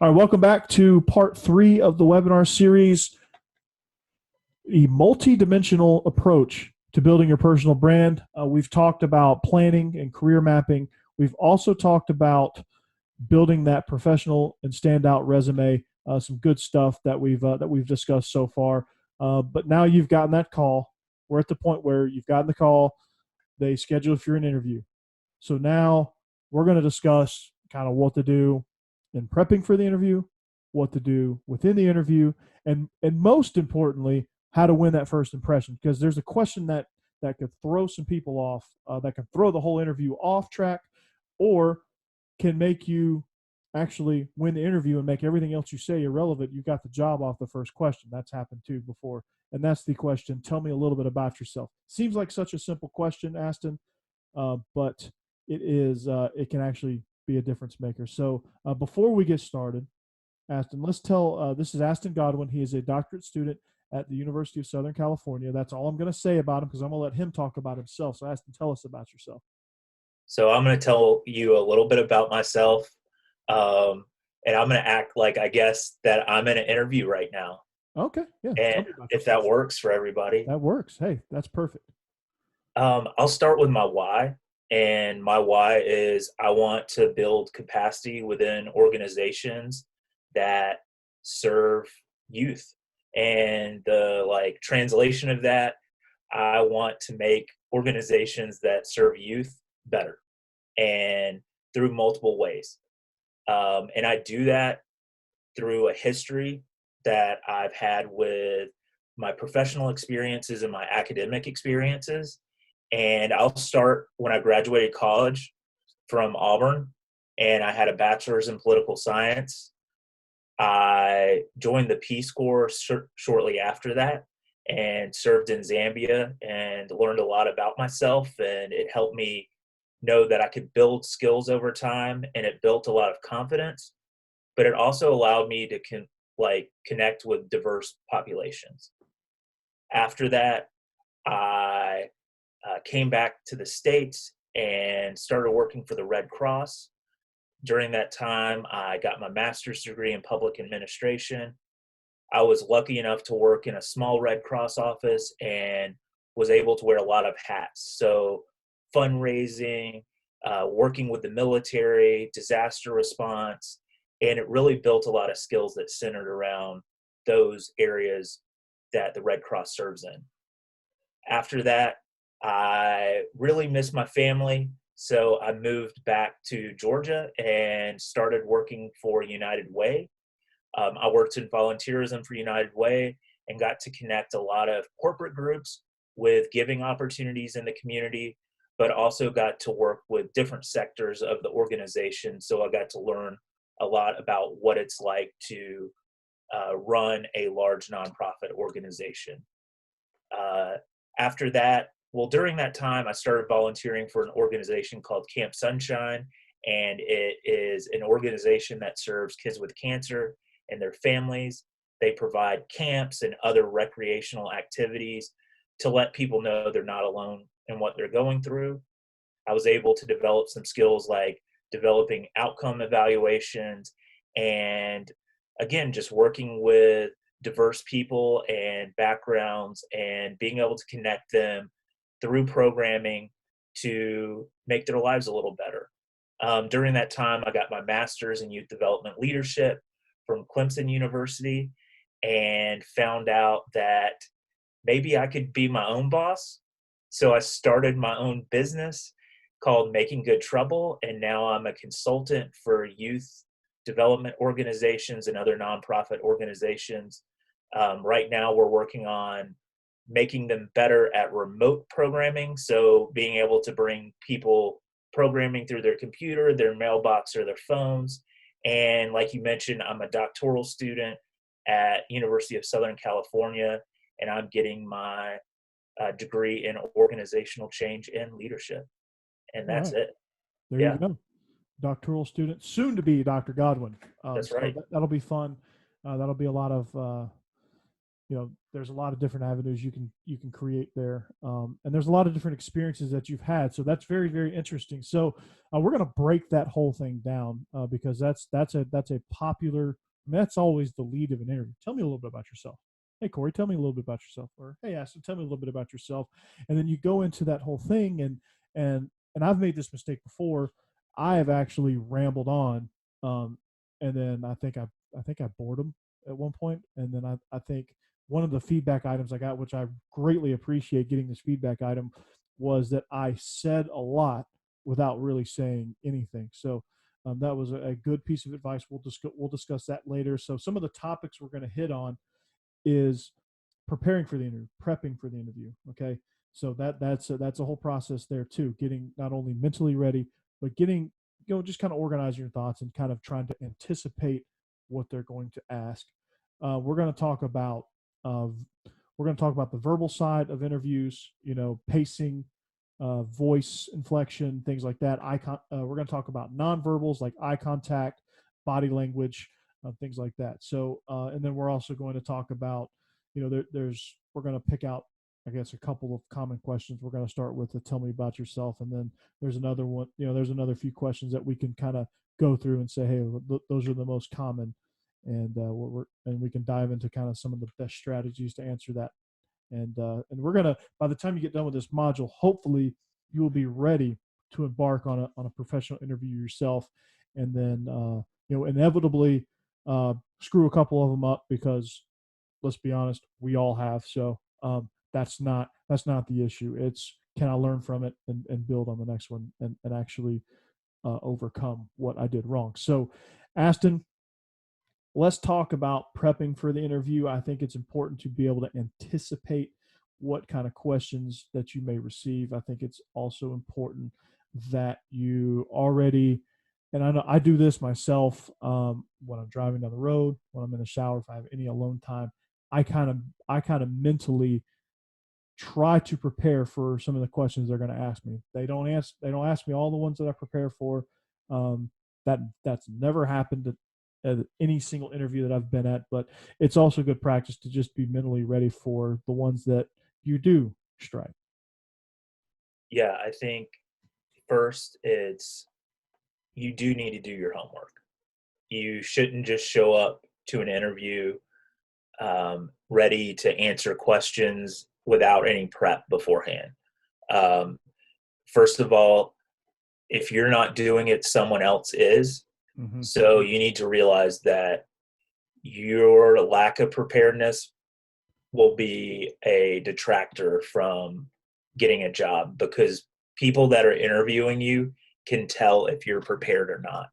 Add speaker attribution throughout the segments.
Speaker 1: All right, welcome back to part 3 of the webinar series, a multi-dimensional approach to building your personal brand. We've talked about planning and career mapping. We've also talked about building that professional and standout resume, some good stuff that we've discussed so far. But now you've gotten that call. We're at the point where you've gotten the call. They schedule for an interview. So now we're going to discuss kind of what to do in prepping for the interview, what to do within the interview, and most importantly, how to win that first impression. Because there's a question that could throw some people off, that can throw the whole interview off track, or can make you actually win the interview and make everything else you say irrelevant. You got the job off the first question. That's happened too before. And that's the question: tell me a little bit about yourself. Seems like such a simple question, Astin, but it is. It can actually be a difference maker. So before we get started, Astin, let's tell. This is Astin Godwin. He is a doctorate student at the University of Southern California. That's all I'm going to say about him, because I'm going to let him talk about himself. So Astin, tell us about yourself.
Speaker 2: So I'm going to tell you a little bit about myself, and I'm going to act like I guess that I'm in an interview right now.
Speaker 1: Okay, yeah.
Speaker 2: And if that works for everybody.
Speaker 1: That works. Hey, that's perfect.
Speaker 2: I'll start with my why. And my why is I want to build capacity within organizations that serve youth. And the translation of that, I want to make organizations that serve youth better, and through multiple ways. And I do that through a history that I've had with my professional experiences and my academic experiences. And I'll start when I graduated college from Auburn, and I had a bachelor's in political science. I joined the Peace Corps shortly after that and served in Zambia and learned a lot about myself, and it helped me know that I could build skills over time, and it built a lot of confidence, but it also allowed me to connect with diverse populations. After that, I came back to the States and started working for the Red Cross. During that time, I got my master's degree in public administration. I was lucky enough to work in a small Red Cross office and was able to wear a lot of hats. So fundraising, working with the military, disaster response, and it really built a lot of skills that centered around those areas that the Red Cross serves in. After that, I really missed my family, so I moved back to Georgia and started working for United Way. I worked in volunteerism for United Way and got to connect a lot of corporate groups with giving opportunities in the community, but also got to work with different sectors of the organization. So I got to learn a lot about what it's like to run a large nonprofit organization. After that, during that time, I started volunteering for an organization called Camp Sunshine, and it is an organization that serves kids with cancer and their families. They provide camps and other recreational activities to let people know they're not alone in what they're going through. I was able to develop some skills like developing outcome evaluations, and again, just working with diverse people and backgrounds and being able to connect them through programming to make their lives a little better. During that time, I got my master's in youth development leadership from Clemson University and found out that maybe I could be my own boss. So I started my own business called Making Good Trouble, and now I'm a consultant for youth development organizations and other nonprofit organizations. Right now, we're working on making them better at remote programming. So being able to bring people programming through their computer, their mailbox, or their phones. And like you mentioned, I'm a doctoral student at University of Southern California, and I'm getting my degree in organizational change and leadership. And that's it.
Speaker 1: There you go. Doctoral student, soon to be Dr. Godwin.
Speaker 2: That's right.
Speaker 1: So that'll be fun. That'll be a lot of there's a lot of different avenues you can create there, and there's a lot of different experiences that you've had. So that's very, very interesting. So we're going to break that whole thing down, because that's a popular. I mean, that's always the lead of an interview. Tell me a little bit about yourself. Hey, Corey, tell me a little bit about yourself. Or hey, Aston, tell me a little bit about yourself. And then you go into that whole thing, and I've made this mistake before. I have actually rambled on, and then I think I bored them at one point, and then I think one of the feedback items I got, which I greatly appreciate getting this feedback item, was that I said a lot without really saying anything. So that was a good piece of advice. We'll discuss that later. So some of the topics we're going to hit on is preparing for the interview, prepping for the interview. Okay, so that's a whole process there too. Getting not only mentally ready, but getting just kind of organizing your thoughts and kind of trying to anticipate what they're going to ask. We're going to talk about uh, the verbal side of interviews. Pacing, voice inflection, things like that. We're going to talk about nonverbals like eye contact, body language, things like that. So, and then we're also going to talk about, we're going to pick out, I guess, a couple of common questions. We're going to start with the tell me about yourself, and then there's another one. There's another few questions that we can kind of go through and say, hey, those are the most common, and and we can dive into kind of some of the best strategies to answer that. And we're gonna, by the time you get done with this module, hopefully you will be ready to embark on a professional interview yourself, and then inevitably screw a couple of them up, because let's be honest, we all have. So that's not the issue. It's, can I learn from it and build on the next one, and actually overcome what I did wrong. So, Aston, let's talk about prepping for the interview. I think it's important to be able to anticipate what kind of questions that you may receive. I think it's also important that you already, and I know I do this myself, when I'm driving down the road, when I'm in the shower, if I have any alone time, I kind of mentally try to prepare for some of the questions they're going to ask me. They don't ask me all the ones that I prepare for. Um, that's never happened at any single interview that I've been at, but it's also good practice to just be mentally ready for the ones that you do strike.
Speaker 2: Yeah, I think first it's you do need to do your homework. You shouldn't just show up to an interview ready to answer questions without any prep beforehand. Um, First of all, if you're not doing it, someone else is.
Speaker 1: Mm-hmm.
Speaker 2: So you need to realize that your lack of preparedness will be a detractor from getting a job, because people that are interviewing you can tell if you're prepared or not.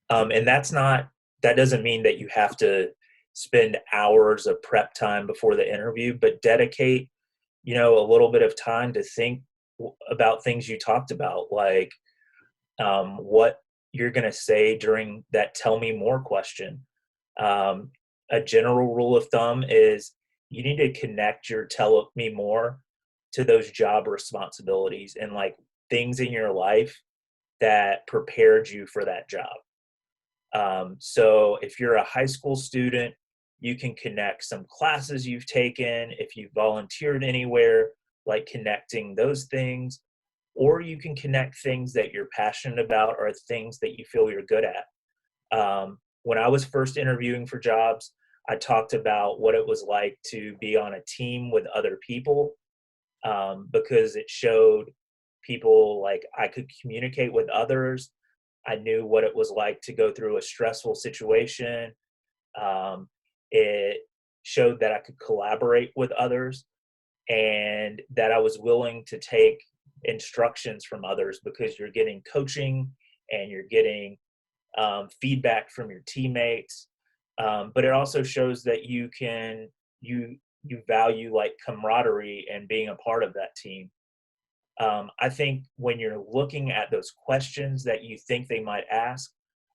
Speaker 2: And that doesn't mean that you have to spend hours of prep time before the interview, but dedicate, a little bit of time to think about things you talked about, like what you're going to say during that tell me more question. Um, a general rule of thumb is you need to connect your tell me more to those job responsibilities and like things in your life that prepared you for that job. So if you're a high school student, you can connect some classes you've taken. If you volunteered anywhere, like connecting those things, or you can connect things that you're passionate about or things that you feel you're good at. When I was first interviewing for jobs, I talked about what it was like to be on a team with other people, because it showed people like I could communicate with others. I knew what it was like to go through a stressful situation. It showed that I could collaborate with others and that I was willing to take instructions from others, because you're getting coaching and you're getting feedback from your teammates. But it also shows that you value like camaraderie and being a part of that team. I think when you're looking at those questions that you think they might ask,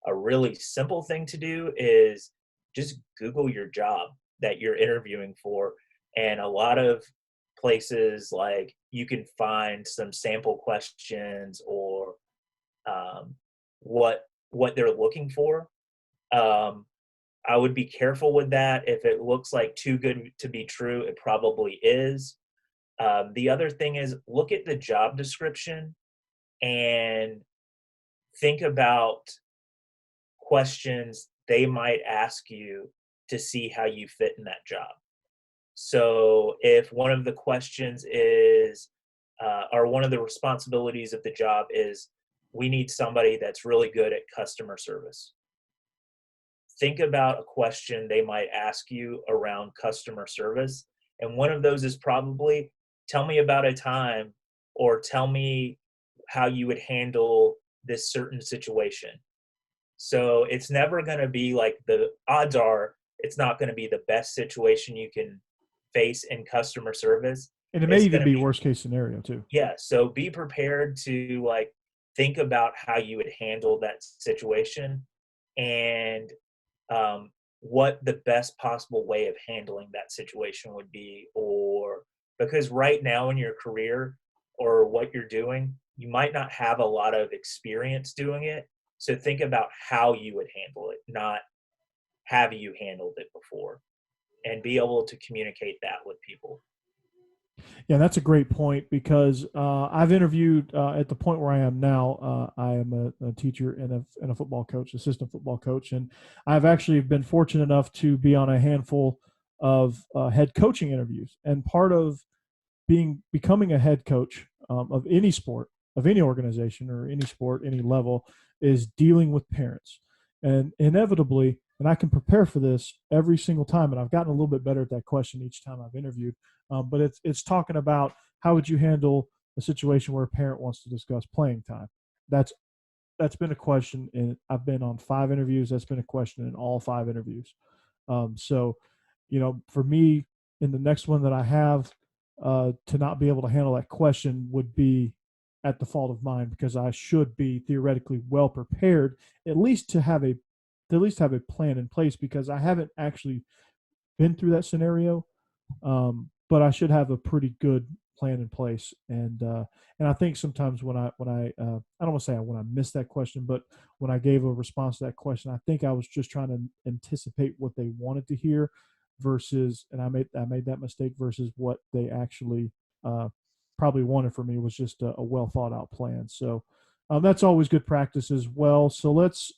Speaker 2: a really simple thing to do is just Google your job that you're interviewing for. And a lot of places, like, you can find some sample questions or um, what they're looking for. Um, I would be careful with that. If it looks like too good to be true, it probably is. The other thing is, look at the job description and think about questions they might ask you to see how you fit in that job. So if one of the questions is, or one of the responsibilities of the job is, we need somebody that's really good at customer service. Think about a question they might ask you around customer service. And one of those is probably, tell me about a time, or tell me how you would handle this certain situation. So it's never going to be like, the odds are it's not going to be the best situation you can face in customer service.
Speaker 1: And it may
Speaker 2: It's
Speaker 1: even
Speaker 2: going to
Speaker 1: be
Speaker 2: be,
Speaker 1: worst case scenario too.
Speaker 2: yeah. So be prepared to like think about how you would handle that situation, and what the best possible way of handling that situation would be. Or because right now in your career or what you're doing, you might not have a lot of experience doing it. So think about how you would handle it, not have you handled it before, and be able to communicate that with people.
Speaker 1: Yeah, that's a great point because I've interviewed at the point where I am now. I am a teacher and a football coach, assistant football coach, and I've actually been fortunate enough to be on a handful of head coaching interviews. And part of becoming a head coach of any sport, of any organization or any sport, any level, is dealing with parents. And inevitably, and I can prepare for this every single time, and I've gotten a little bit better at that question each time I've interviewed. But it's talking about how would you handle a situation where a parent wants to discuss playing time. That's that's been a question, and I've been on 5 interviews. That's been a question in all 5 interviews. So, for me, in the next one that I have, to not be able to handle that question would be at the fault of mine because I should be theoretically well prepared, at least to at least have a plan in place because I haven't actually been through that scenario, but I should have a pretty good plan in place. And I think sometimes I don't want to say when I missed that question, but when I gave a response to that question, I think I was just trying to anticipate what they wanted to hear versus, and I made that mistake versus what they actually uh, probably wanted from me was just a well thought out plan. So that's always good practice as well. So let's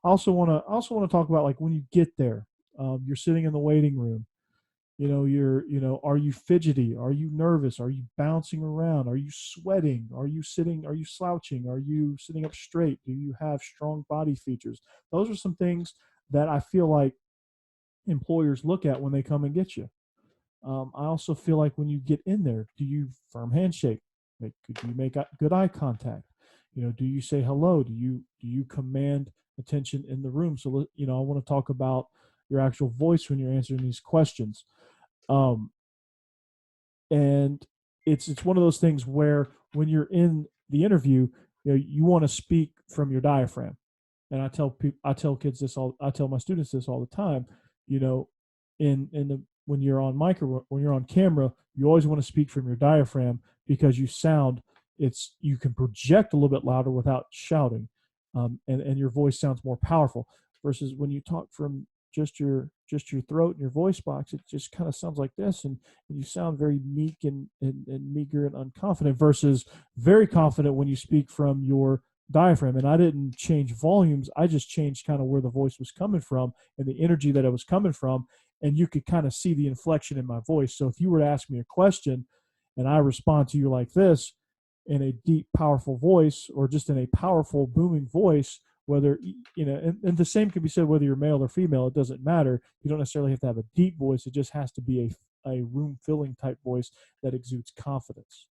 Speaker 1: I also want to talk about like when you get there, you're sitting in the waiting room. Are you fidgety? Are you nervous? Are you bouncing around? Are you sweating? Are you slouching? Are you sitting up straight? Do you have strong body features? Those are some things that I feel like employers look at when they come and get you. I also feel like when you get in there, do you firm handshake? Do you make good eye contact? Do you say hello? Do you command attention in the room? So I want to talk about your actual voice when you're answering these questions. Um, and it's one of those things where when you're in the interview, you want to speak from your diaphragm. And I tell my students this all the time. You know, in the when you're on when you're on camera, you always want to speak from your diaphragm because you can project a little bit louder without shouting, and your voice sounds more powerful. Versus when you talk from just your throat and your voice box, it just kind of sounds like this, and you sound very meek and meager and unconfident. Versus very confident when you speak from your diaphragm. And I didn't change volumes; I just changed kind of where the voice was coming from and the energy that it was coming from, and you could kind of see the inflection in my voice. So if you were to ask me a question, and I respond to you like this in a deep, powerful voice, or just in a powerful, booming voice, whether and the same can be said whether you're male or female, it doesn't matter. You don't necessarily have to have a deep voice. It just has to be a room filling type voice that exudes confidence.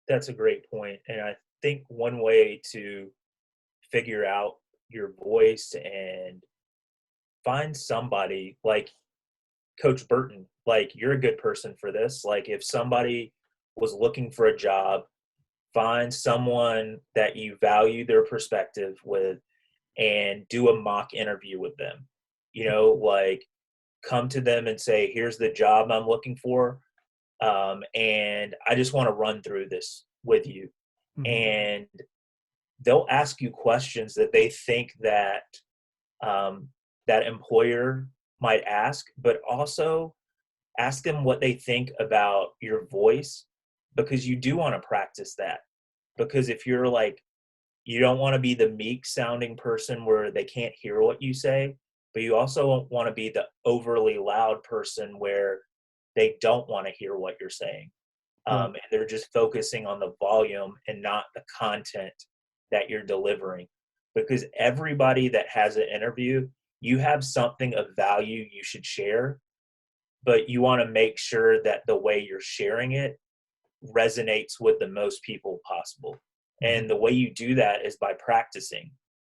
Speaker 2: That's a great point. And I think one way to figure out your voice and find somebody like Coach Burton, like you're a good person for this. Like if somebody was looking for a job, find someone that you value their perspective with and do a mock interview with them. Like come to them and say, here's the job I'm looking for. And I just want to run through this with you.
Speaker 1: Mm-hmm.
Speaker 2: And they'll ask you questions that they think that um, that employer might ask, but also ask them what they think about your voice, because you do want to practice that. Because if you're like, you don't want to be the meek sounding person where they can't hear what you say, but you also don't want to be the overly loud person where they don't want to hear what you're saying.
Speaker 1: Right.
Speaker 2: And they're just focusing on the volume and not the content that you're delivering. Because everybody that has an interview, you have something of value you should share, but you want to make sure that the way you're sharing it resonates with the most people possible.
Speaker 1: Mhm.
Speaker 2: And the way you do that is by practicing.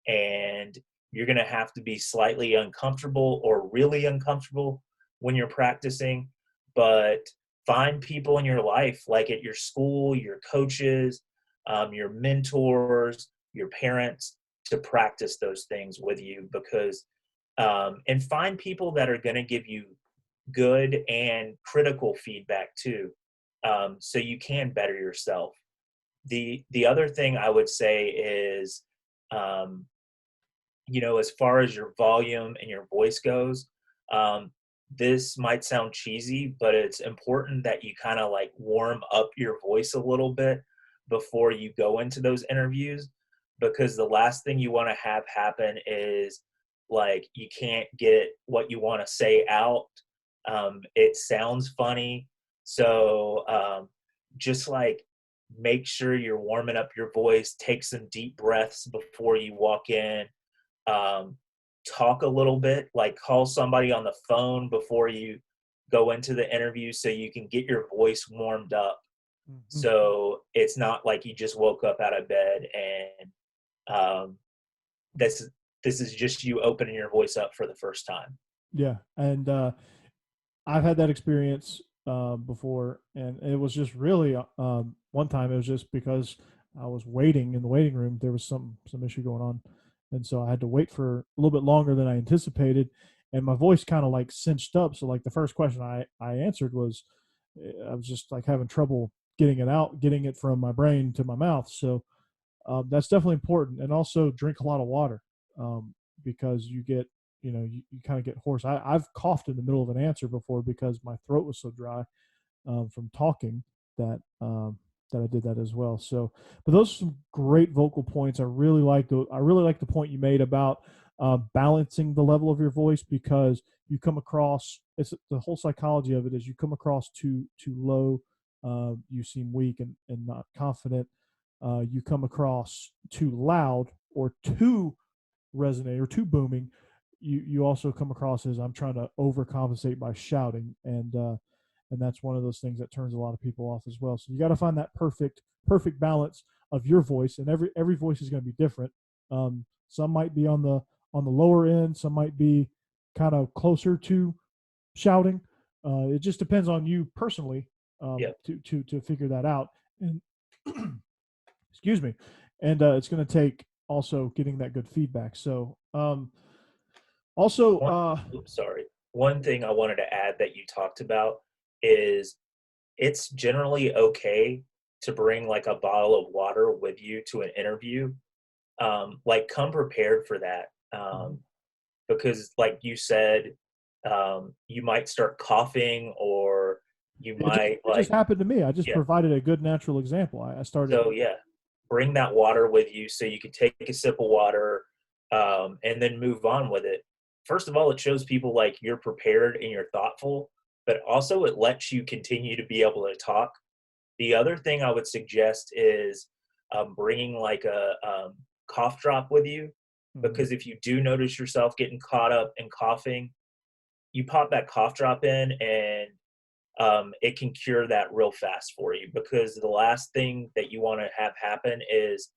Speaker 2: And you're going to have to be slightly uncomfortable or really uncomfortable when you're practicing, but find people in your life, like at your school, your coaches, your mentors, your parents, to practice those things with you. Because and find people that are going to give you good and critical feedback too, so you can better yourself. The other thing I would say is, um, as far as your volume and your voice goes, um, this might sound cheesy, but it's important that you kind of like warm up your voice a little bit before you go into those interviews, because the last thing you want to have happen is like you can't get what you want to say out. It sounds funny. So just like make sure you're warming up your voice, take some deep breaths before you walk in, um, talk a little bit, like call somebody on the phone before you go into the interview so you can get your voice warmed up.
Speaker 1: Mhm.
Speaker 2: So it's not like you just woke up out of bed and this this is just you opening your voice up for the first time.
Speaker 1: Yeah, and I've had that experience before, and it was just really one time. It was just because I was waiting in the waiting room. There was some issue going on, and so I had to wait for a little bit longer than I anticipated, and my voice kind of like cinched up. So like the first question I answered was, I was just like having trouble getting it out, getting it from my brain to my mouth. So that's definitely important. And also drink a lot of water, because you get, you kind of get hoarse. I've coughed in the middle of an answer before because my throat was so dry from talking that that I did that as well. So, but those are some great vocal points. I really like the point you made about balancing the level of your voice, because you come across, it's the whole psychology of it is you come across too low, you seem weak and not confident. You come across too loud or too resonate or too booming. You also come across as I'm trying to overcompensate by shouting, and that's one of those things that turns a lot of people off as well. So you got to find that perfect balance of your voice, and every voice is going to be different. Some might be on the lower end, some might be kind of closer to shouting. It just depends on you personally,
Speaker 2: Yep.
Speaker 1: to figure that out. And excuse me, and it's going to take also getting that good feedback. So also
Speaker 2: One, oops, sorry. One thing I wanted to add that you talked about is it's generally okay to bring like a bottle of water with you to an interview. Like come prepared for that.
Speaker 1: mhm.
Speaker 2: Because like you said, you might start coughing or you might
Speaker 1: It just
Speaker 2: like,
Speaker 1: happened to me. I just
Speaker 2: yeah.
Speaker 1: provided a good natural example. I started.
Speaker 2: So yeah, bring that water with you so you can take a sip of water, and then move on with it. First of all, it shows people like you're prepared and you're thoughtful, but also it lets you continue to be able to talk. The other thing I would suggest is bringing like a cough drop with you,
Speaker 1: Mhm.
Speaker 2: because if you do notice yourself getting caught up in coughing, you pop that cough drop in and it can cure that real fast for you, because the last thing that you want to have happen is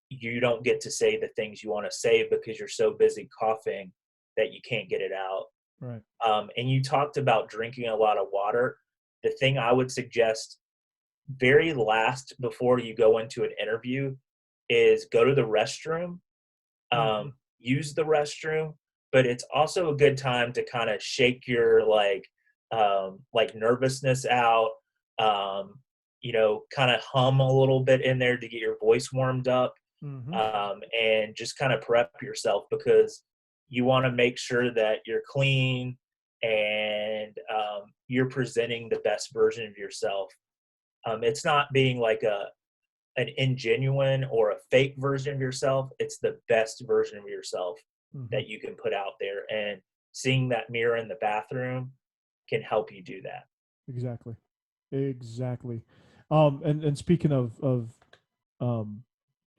Speaker 2: you don't get to say the things you want to say because you're so busy coughing that you can't get it out.
Speaker 1: Right.
Speaker 2: And you talked about drinking a lot of water. The thing I would suggest very last before you go into an interview is go to the restroom,
Speaker 1: Mhm.
Speaker 2: use the restroom, but it's also a good time to kind of shake your like nervousness out. Kind of hum a little bit in there to get your voice warmed up.
Speaker 1: Mm-hmm.
Speaker 2: and just kind of prep yourself, because you want to make sure that you're clean and you're presenting the best version of yourself. It's not being like an ingenuine or a fake version of yourself. It's the best version of yourself
Speaker 1: Mm-hmm.
Speaker 2: that you can put out there, and seeing that mirror in the bathroom can help you do that.
Speaker 1: Exactly. Exactly. And speaking of um,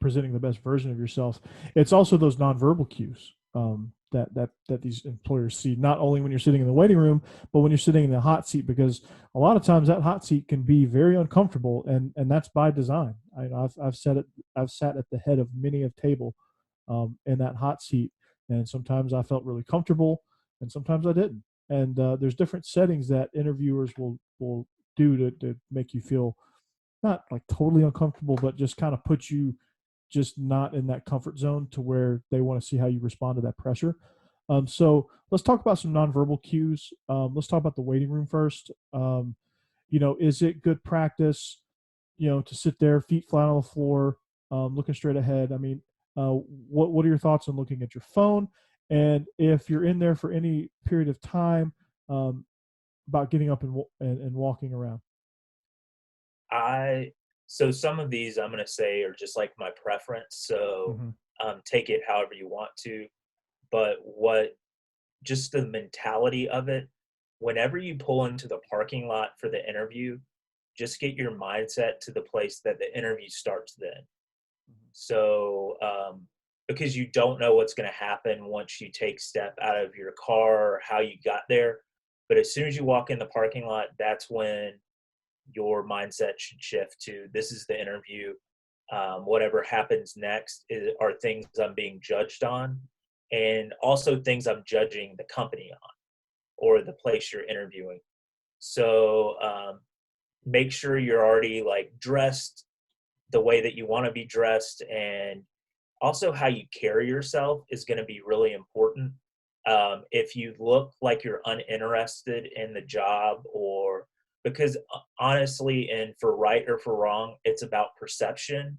Speaker 1: presenting the best version of yourself, it's also those nonverbal cues that these employers see, not only when you're sitting in the waiting room, but when you're sitting in the hot seat, because a lot of times that hot seat can be very uncomfortable, and that's by design. I've sat at the head of many a table in that hot seat, and sometimes I felt really comfortable, and sometimes I didn't. And there's different settings that interviewers will do to make you feel not like totally uncomfortable, but just kind of put you just not in that comfort zone to where they want to see how you respond to that pressure. So let's talk about some nonverbal cues. Let's talk about the waiting room first. Is it good practice, to sit there, feet flat on the floor, looking straight ahead? I mean, what are your thoughts on looking at your phone? And if you're in there for any period of time, um, about getting up and walking around.
Speaker 2: I so some of these I'm going to say are just like my preference. So
Speaker 1: Mm-hmm.
Speaker 2: take it however you want to. But what just the mentality of it, whenever you pull into the parking lot for the interview, just get your mindset to the place that the interview starts then. So, because you don't know what's going to happen once you take step out of your car or how you got there. But as soon as you walk in the parking lot, that's when your mindset should shift to, this is the interview. Whatever happens next are things I'm being judged on, and also things I'm judging the company on or the place you're interviewing. So make sure you're already like dressed the way that you want to be dressed, and also how you carry yourself is going to be really important. If you look like you're uninterested in the job, or because honestly, and for right or for wrong, it's about perception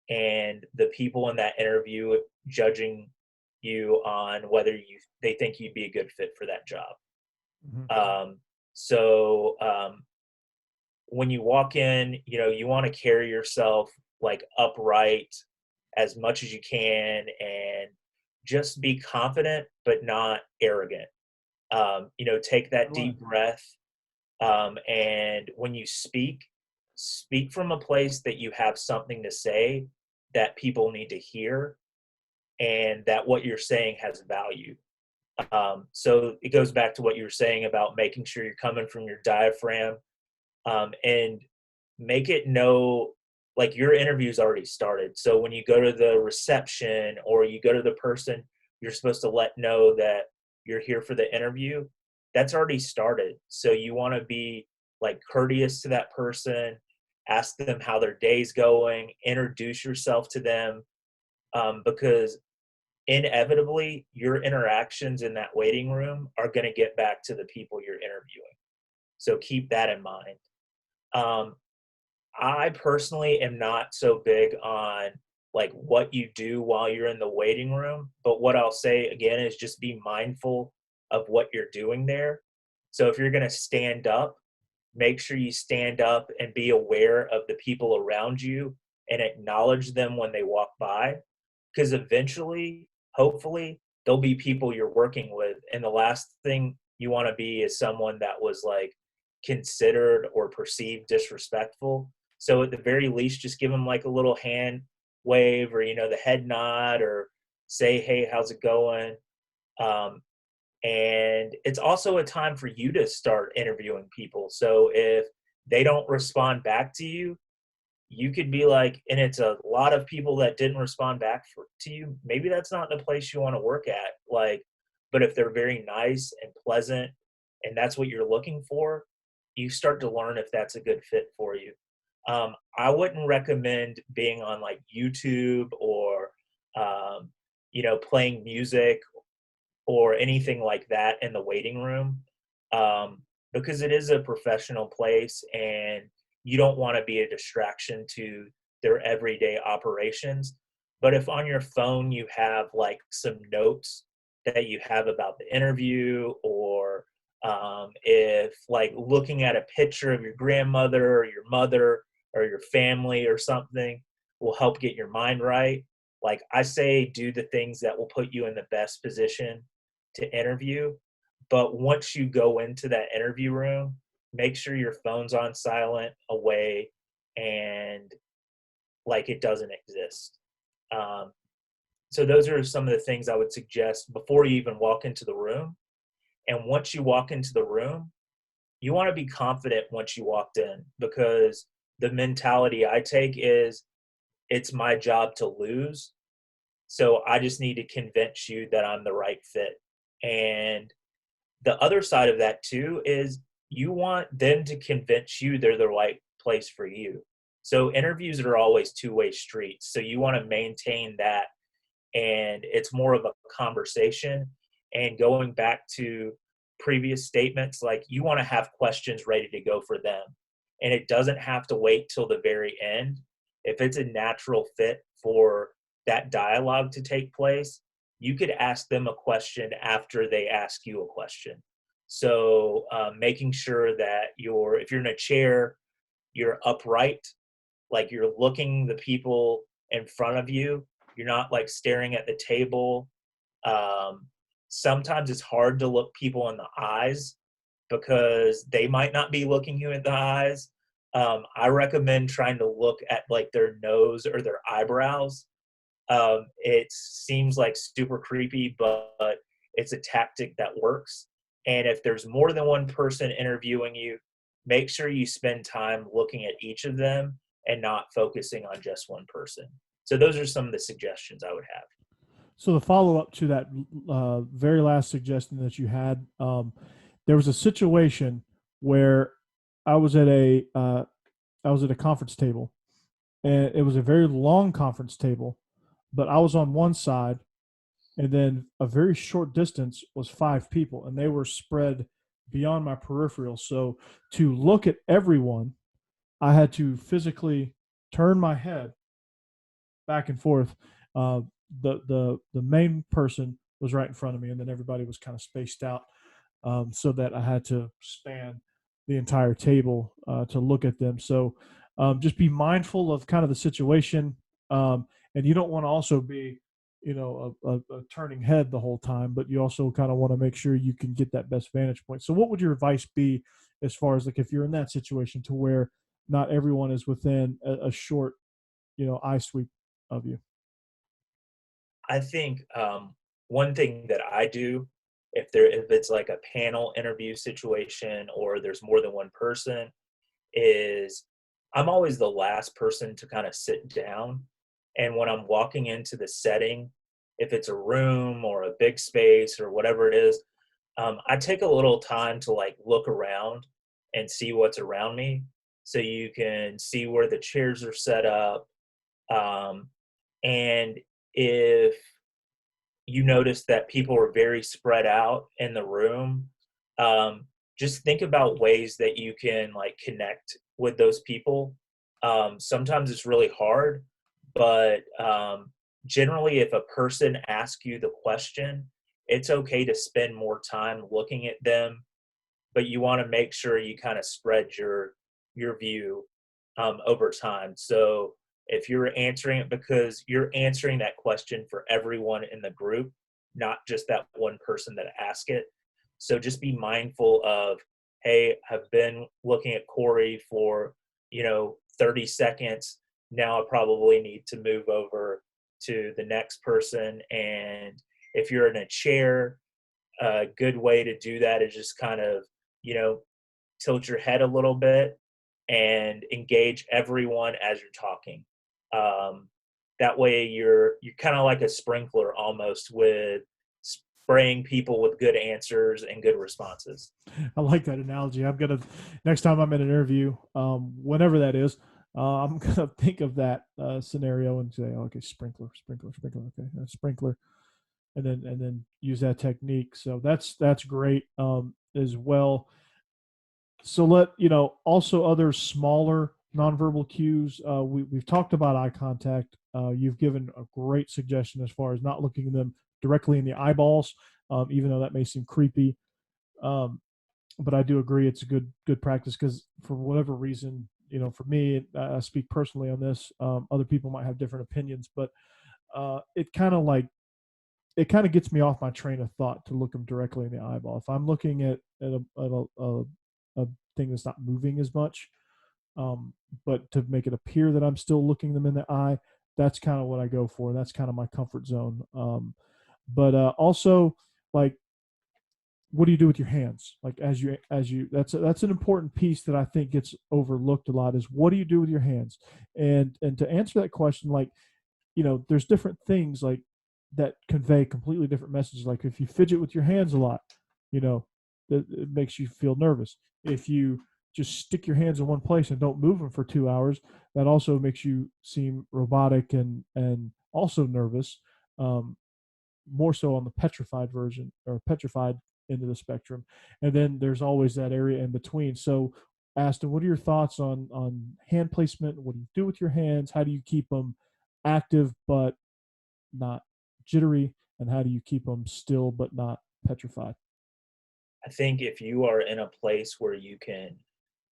Speaker 2: and the people in that interview judging you on whether they think you'd be a good fit for that job.
Speaker 1: Mm-hmm.
Speaker 2: So when you walk in, you want to carry yourself like upright as much as you can, and just be confident but not arrogant. Take that
Speaker 1: Right.
Speaker 2: deep breath, and when you speak from a place that you have something to say that people need to hear, and that what you're saying has value. So it goes back to what you were saying about making sure you're coming from your diaphragm, and make it know, like, your interview's already started. So when you go to the reception or you go to the person you're supposed to let know that you're here for the interview, that's already started. So you want to be like courteous to that person, ask them how their day's going, introduce yourself to them, because inevitably your interactions in that waiting room are going to get back to the people you're interviewing. So keep that in mind. Um, I personally am not so big on like what you do while you're in the waiting room, but what I'll say again is just be mindful of what you're doing there. So if you're going to stand up, make sure you stand up and be aware of the people around you and acknowledge them when they walk by, because eventually, hopefully, there'll be people you're working with, and the last thing you want to be is someone that was like considered or perceived disrespectful. So at the very least, just give them like a little hand wave, or the head nod, or say, hey, how's it going? um, and it's also a time for you to start interviewing people. So if they don't respond back to you, you could be like, and it's a lot of people that didn't respond back to you, maybe that's not the place you want to work at. Like, but if they're very nice and pleasant and that's what you're looking for, you start to learn if that's a good fit for you. I wouldn't recommend being on like YouTube or playing music or anything like that in the waiting room, um, because it is a professional place, and you don't want to be a distraction to their everyday operations. But if on your phone you have like some notes that you have about the interview, or if like looking at a picture of your grandmother or your mother or your family or something will help get your mind right. Like I say, do the things that will put you in the best position to interview. But once you go into that interview room, make sure your phone's on silent, away, and like it doesn't exist. Um, so those are some of the things I would suggest before you even walk into the room. And once you walk into the room, you want to be confident once you walked in, because the mentality I take is it's my job to lose. So I just need to convince you that I'm the right fit. And the other side of that too is you want them to convince you they're the right place for you. So interviews are always two-way streets. So you want to maintain that, and it's more of a conversation. And going back to previous statements, like you want to have questions ready to go for them. And it doesn't have to wait till the very end. If it's a natural fit for that dialogue to take place, you could ask them a question after they ask you a question. So making sure that if you're in a chair, you're upright, like you're looking the people in front of you. You're not like staring at the table. Um, Sometimes it's hard to look people in the eyes because they might not be looking you in the eyes. I recommend trying to look at like their nose or their eyebrows. It seems like super creepy, but it's a tactic that works. And if there's more than one person interviewing you, make sure you spend time looking at each of them and not focusing on just one person. So those are some of the suggestions I would have.
Speaker 1: So the follow up to that very last suggestion that you had, there was a situation where I was at a conference table, and it was a very long conference table, but I was on one side, and then a very short distance was five people, and they were spread beyond my peripheral. So to look at everyone, I had to physically turn my head back and forth. Uh, the main person was right in front of me, and then everybody was kind of spaced out, so that I had to span the entire table to look at them. So just be mindful of kind of the situation, and you don't want to also be, a turning head the whole time, but you also kind of want to make sure you can get that best vantage point. So, what would your advice be as far as like if you're in that situation to where not everyone is within a short, eye sweep of you?
Speaker 2: I think one thing that I do, if it's like a panel interview situation or there's more than one person, is I'm always the last person to kind of sit down. And when I'm walking into the setting, if it's a room or a big space or whatever it is, I take a little time to like look around and see what's around me. So you can see where the chairs are set up. Um, and if you notice that people are very spread out in the room, um, just think about ways that you can like connect with those people. Sometimes it's really hard, but generally, if a person asks you the question, it's okay to spend more time looking at them, but you want to make sure you kind of spread your view over time. So if you're answering it, because you're answering that question for everyone in the group, not just that one person that asked it. So just be mindful of, hey, I've been looking at Corey for 30 seconds. Now I probably need to move over to the next person. And if you're in a chair, a good way to do that is just kind of, you know, tilt your head a little bit and engage everyone as you're talking. Um, that way you're kind of like a sprinkler almost, with spraying people with good answers and good responses.
Speaker 1: I like that analogy. I'm gonna next time I'm in an interview, whenever that is, I'm gonna think of that scenario and say, oh, okay, sprinkler, sprinkler, sprinkler, okay, sprinkler, and then use that technique. So that's great as well. So also other smaller nonverbal cues. We've talked about eye contact. You've given a great suggestion as far as not looking them directly in the eyeballs, even though that may seem creepy. Um, but I do agree it's a good practice because for whatever reason, for me, I speak personally on this. Other people might have different opinions, but it kind of gets me off my train of thought to look them directly in the eyeball. If I'm looking at a thing that's not moving as much, but to make it appear that I'm still looking them in the eye, that's kind of what I go for. That's kind of my comfort zone. But also, like, what do you do with your hands? Like, as you that's an important piece that I think gets overlooked a lot, is what do you do with your hands? And to answer that question, like, there's different things like that convey completely different messages. Like if you fidget with your hands a lot, you know, it makes you feel nervous. If you just stick your hands in one place and don't move them for 2 hours, that also makes you seem robotic and also nervous. Um, More so on the petrified version or petrified end of the spectrum. And then there's always that area in between. So, Aston, what are your thoughts on hand placement? What do you do with your hands? How do you keep them active but not jittery? And how do you keep them still but not petrified?
Speaker 2: I think if you are in a place where you can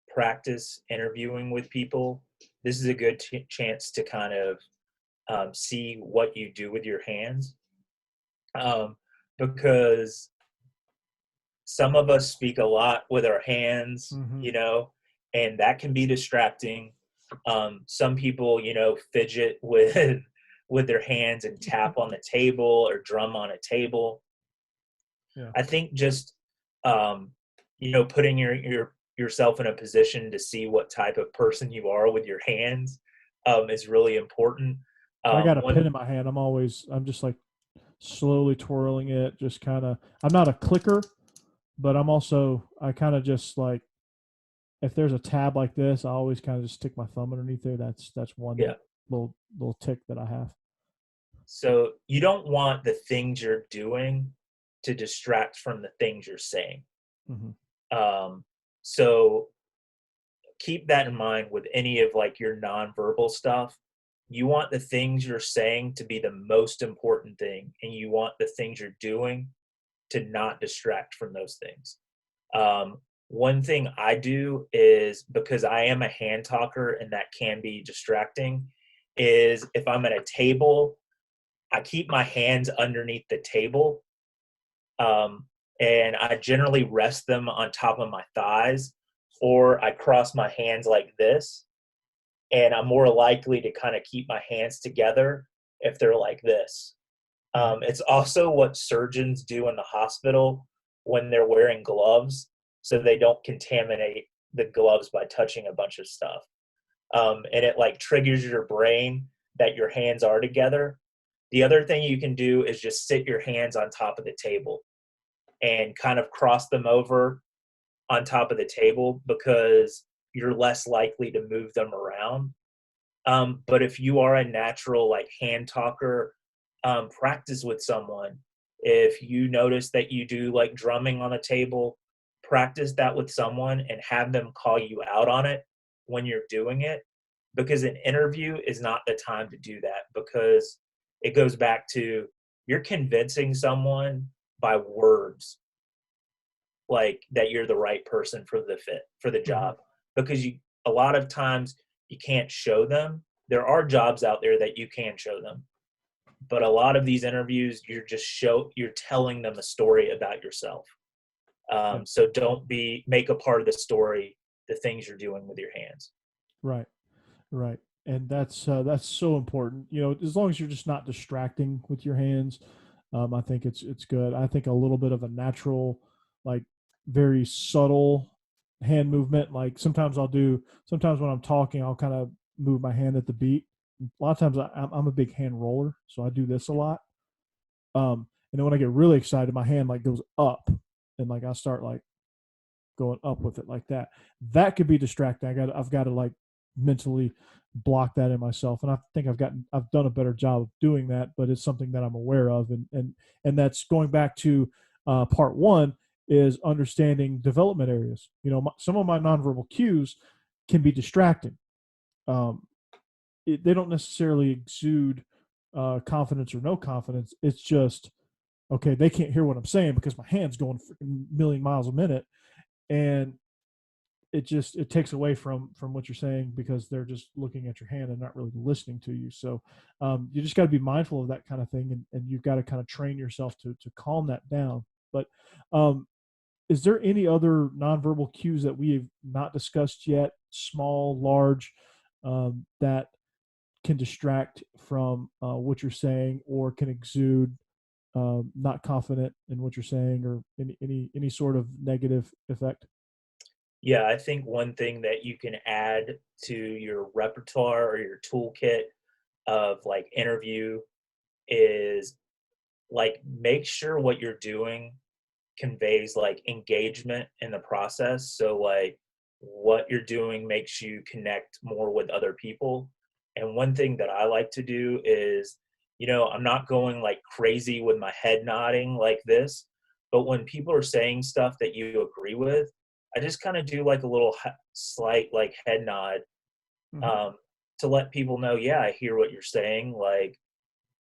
Speaker 2: practice interviewing with people, this is a good chance to kind of see what you do with your hands. Um, because some of us speak a lot with our hands,
Speaker 1: Mm-hmm.
Speaker 2: and that can be distracting. Some people, fidget with with their hands and tap on the table or drum on a table.
Speaker 1: Yeah.
Speaker 2: I think just um, putting yourself in a position to see what type of person you are with your hands is really important.
Speaker 1: If I got a pen
Speaker 2: One,
Speaker 1: in my hand, I'm just like slowly twirling it, just kind of, I'm not a clicker, but I kind of just like, if there's a tab like this, I always kind of just stick my thumb underneath there. That's one
Speaker 2: yeah.
Speaker 1: little tick that I have.
Speaker 2: So you don't want the things you're doing to distract from the things you're saying.
Speaker 1: Mm-hmm.
Speaker 2: Um, so keep that in mind with any of like your nonverbal stuff. You want the things you're saying to be the most important thing, and you want the things you're doing to not distract from those things. One thing I do is, because I am a hand talker and that can be distracting, is if I'm at a table, I keep my hands underneath the table, um, and I generally rest them on top of my thighs, or I cross my hands like this, and I'm more likely to kind of keep my hands together if they're like this.
Speaker 1: Mm-hmm.
Speaker 2: It's also what surgeons do in the hospital when they're wearing gloves, so they don't contaminate the gloves by touching a bunch of stuff. And it like triggers your brain that your hands are together. The other thing you can do is just sit your hands on top of the table and kind of cross them over on top of the table, because you're less likely to move them around. But if you are a natural like hand talker, practice with someone. If you notice that you do like drumming on a table, practice that with someone and have them call you out on it when you're doing it, because an interview is not the time to do that, because it goes back to, you're convincing someone by words, like that you're the right person for the fit for the
Speaker 1: Mm-hmm.
Speaker 2: job, because you a lot of times you can't show them. There are jobs out there that you can show them, but a lot of these interviews, you're telling them a story about yourself.
Speaker 1: Yeah.
Speaker 2: So don't make a part of the story the things you're doing with your hands.
Speaker 1: Right. Right. And that's so important. As long as you're just not distracting with your hands, I think it's good. I think a little bit of a natural, like very subtle hand movement. Like sometimes when I'm talking, I'll kind of move my hand at the beat. A lot of times I'm a big hand roller, so I do this a lot. And then when I get really excited, my hand like goes up, and like I start like going up with it like that. That could be distracting. I've got to like mentally block that in myself, and I think I've done a better job of doing that. But it's something that I'm aware of, and that's going back to part one, is understanding development areas. Some of my nonverbal cues can be distracting. Um, they don't necessarily exude confidence or no confidence. It's just, okay, they can't hear what I'm saying because my hand's going freaking million miles a minute, and it takes away from what you're saying because they're just looking at your hand and not really listening to you. So you just got to be mindful of that kind of thing, and you've got to kind of train yourself to calm that down. But is there any other nonverbal cues that we have not discussed yet, small, large, that can distract from what you're saying or can exude not confident in what you're saying or any sort of negative effect?
Speaker 2: Yeah, I think one thing that you can add to your repertoire or your toolkit of like interview is like make sure what you're doing conveys like engagement in the process. So like what you're doing makes you connect more with other people. And one thing that I like to do is, I'm not going like crazy with my head nodding like this, but when people are saying stuff that you agree with, I just kind of do like a little slight like head nod,
Speaker 1: Mm-hmm.
Speaker 2: um, to let people know, yeah, I hear what you're saying. Like,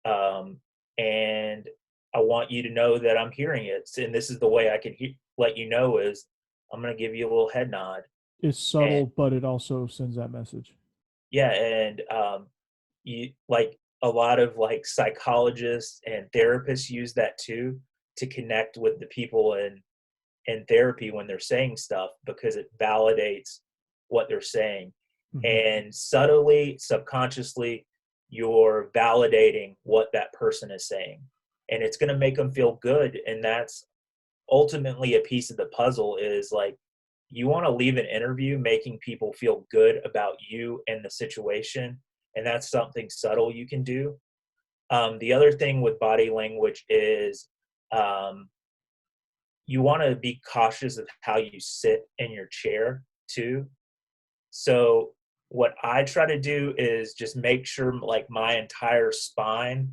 Speaker 2: um, and I want you to know that I'm hearing it. And this is the way I can let you know is I'm going to give you a little head nod.
Speaker 1: It's
Speaker 2: And
Speaker 1: subtle, but it also sends that message.
Speaker 2: yeah, and you like a lot of like psychologists and therapists use that too to connect with the people in therapy when they're saying stuff because it validates what they're saying.
Speaker 1: Mm-hmm.
Speaker 2: And subtly, subconsciously, you're validating what that person is saying. And it's going to make them feel good. And that's ultimately a piece of the puzzle is like, you want to leave an interview making people feel good about you and the situation. And that's something subtle you can do. The other thing with body language is um, you want to be cautious of how you sit in your chair too. So what I try to do is just make sure like my entire spine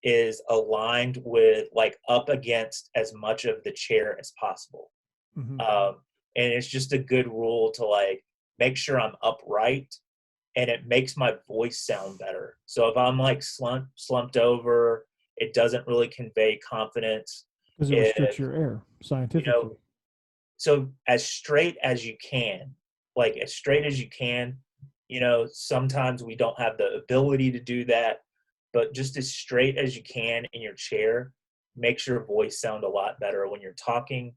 Speaker 2: is aligned with like up against as much of the chair as possible.
Speaker 1: Mm-hmm.
Speaker 2: Um, and it's just a good rule to like make sure I'm upright and it makes my voice sound better. So if I'm like slumped over, it doesn't really convey confidence.
Speaker 1: Because it restricts
Speaker 2: If
Speaker 1: your air
Speaker 2: you know
Speaker 1: scientifically.
Speaker 2: so as straight as you can, like as straight as you can. Sometimes we don't have the ability to do that, but just as straight as you can in your chair makes your voice sound a lot better when you're talking.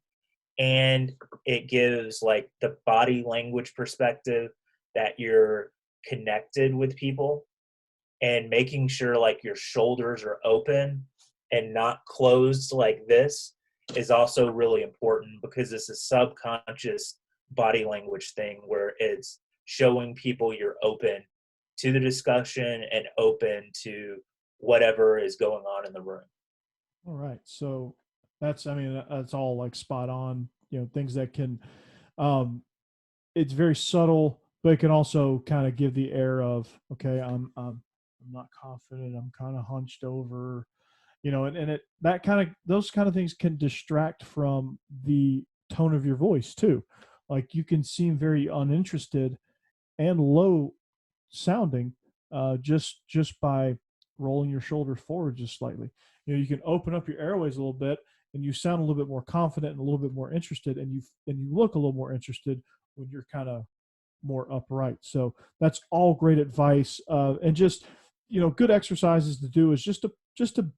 Speaker 2: And it gives like the body language perspective that you're connected with people, and making sure like your shoulders are open and not closed like this is also really important because it's a subconscious body language thing where it's showing people you're open to the discussion and open to whatever is going on in the room.
Speaker 1: All right. So I mean, that's all like spot on, things that can, um, it's very subtle, but it can also kind of give the air of, okay, I'm not confident. I'm kind of hunched over, and that kind of, those kind of things can distract from the tone of your voice too. Like you can seem very uninterested and low sounding just by rolling your shoulders forward just slightly. You can open up your airways a little bit, and you sound a little bit more confident and a little bit more interested, and you look a little more interested when you're kind of more upright. So that's all great advice, and just good exercises to do is just to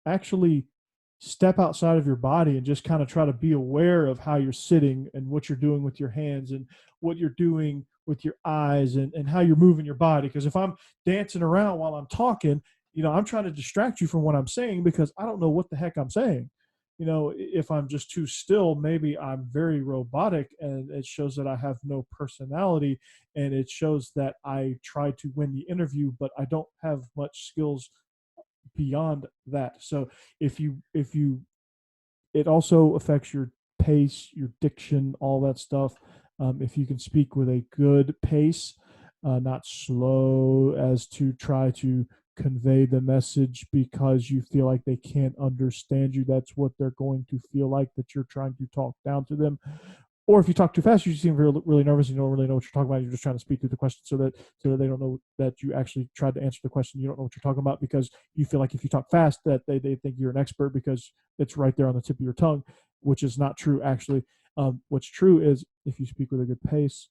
Speaker 1: actually step outside of your body and just kind of try to be aware of how you're sitting and what you're doing with your hands and what you're doing with your eyes and how you're moving your body. Because if I'm dancing around while I'm talking, I'm trying to distract you from what I'm saying because I don't know what the heck I'm saying. If I'm just too still, maybe I'm very robotic and it shows that I have no personality, and it shows that I try to win the interview, but I don't have much skills beyond that. So if you it also affects your pace, your diction, all that stuff. If you can speak with a good pace, not slow as to try to convey the message because you feel like they can't understand you. That's what they're going to feel like, that you're trying to talk down to them. or if you talk too fast, you seem really, really nervous. You don't really know what you're talking about. You're just trying to speak through the question so that they don't know that you actually tried to answer the question. You don't know what you're talking about because you feel like if you talk fast that they think you're an expert because it's right there on the tip of your tongue, which is not true actually. What's true is if you speak with a good pace,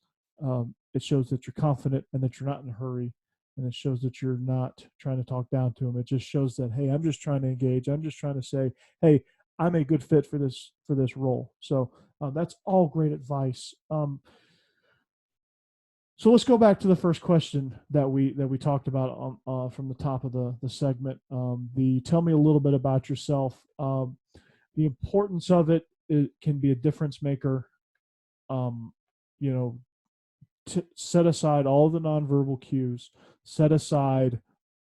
Speaker 1: it shows that you're confident and that you're not in a hurry, and it shows that you're not trying to talk down to them. It just shows that, hey, I'm just trying to engage. I'm just trying to say, hey, I'm a good fit for this role. So that's all great advice. So let's go back to the first question that we talked about from the top of the segment. The tell me a little bit about yourself. The importance of it can be a difference maker. Um, you know, set aside all the nonverbal cues. Set aside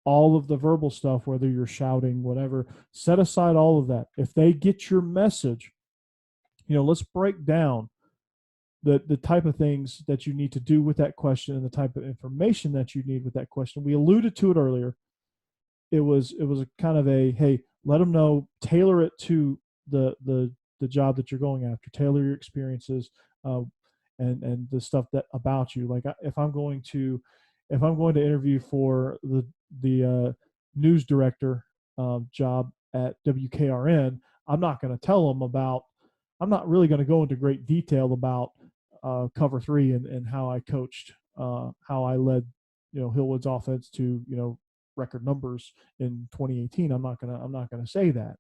Speaker 1: all of the verbal stuff, whether you're shouting, whatever. Set aside all of that. If they get your message, let's break down the type of things that you need to do with that question and the type of information that you need with that question. We alluded to it earlier. It was a kind of a, hey, let them know, tailor it to the job that you're going after, tailor your experiences, uh, and the stuff that about you. Like if I'm going to interview for the news director job at WKRN, I'm not going to tell them about. I'm not really going to go into great detail about cover three and how I coached, how I led, Hillwood's offense to record numbers in 2018. I'm not gonna say that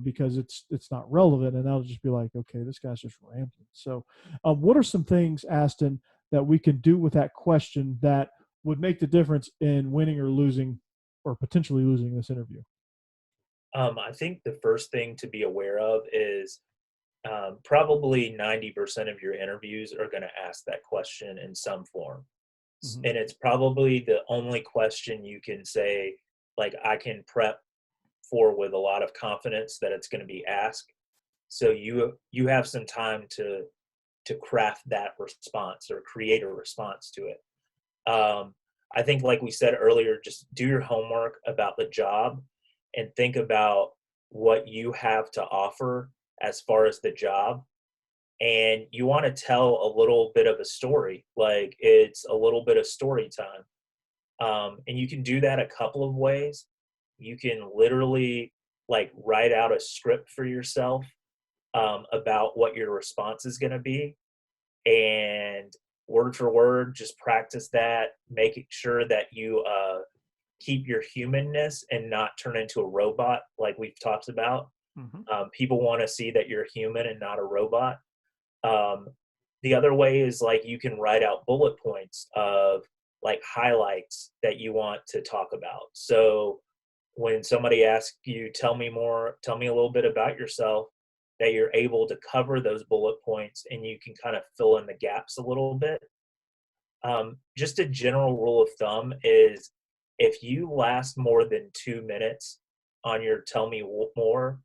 Speaker 1: because it's not relevant, and I'll just be like, okay, this guy's just rambling. So, what are some things, Astin, that we can do with that question that would make the difference in winning or losing, or potentially losing this interview?
Speaker 2: I think the first thing to be aware of is probably 90% of your interviews are going to ask that question in some form.
Speaker 1: Mm-hmm.
Speaker 2: And it's probably the only question you can say, like, I can prep for with a lot of confidence that it's going to be asked. So you have some time to craft that response or create a response to it. I think, like we said earlier, just do your homework about the job and think about what you have to offer as far as the job. And you want to tell a little bit of a story, like it's a little bit of story time. And you can do that a couple of ways. You can literally like write out a script for yourself about what your response is going to be, and word for word, just practice that, making sure that you keep your humanness and not turn into a robot, like we've talked about.
Speaker 1: Mm-hmm.
Speaker 2: People want to see that you're human and not a robot. Um, the other way is like you can write out bullet points of like highlights that you want to talk about. So when somebody asks you, tell me more, tell me a little bit about yourself, that you're able to cover those bullet points and you can kind of fill in the gaps a little bit. Just a general rule of thumb is if you last more than 2 minutes on your tell me more,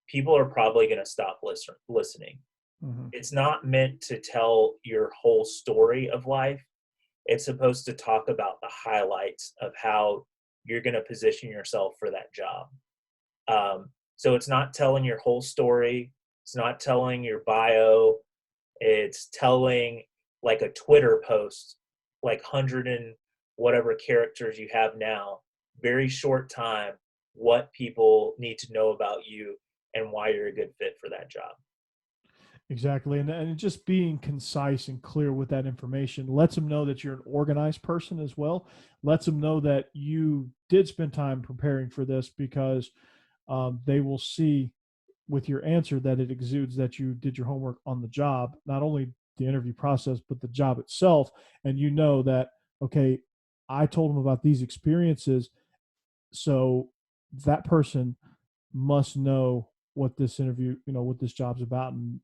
Speaker 2: people are probably going to stop listening.
Speaker 1: Mm-hmm.
Speaker 2: It's not meant to tell your whole story of life. It's supposed to talk about the highlights of how you're going to position yourself for that job. So it's not telling your whole story. It's not telling your bio. It's telling like a Twitter post, like 100 and whatever characters you have now, very short time, what people need to know about you and why you're a good fit for that job.
Speaker 1: Exactly. And just being concise and clear with that information lets them know that you're an organized person as well. Lets them know that you did spend time preparing for this because they will see with your answer that it exudes that you did your homework on the job, not only the interview process, but the job itself. And you know that, okay, I told them about these experiences. So that person must know what this interview, what this job's about. And,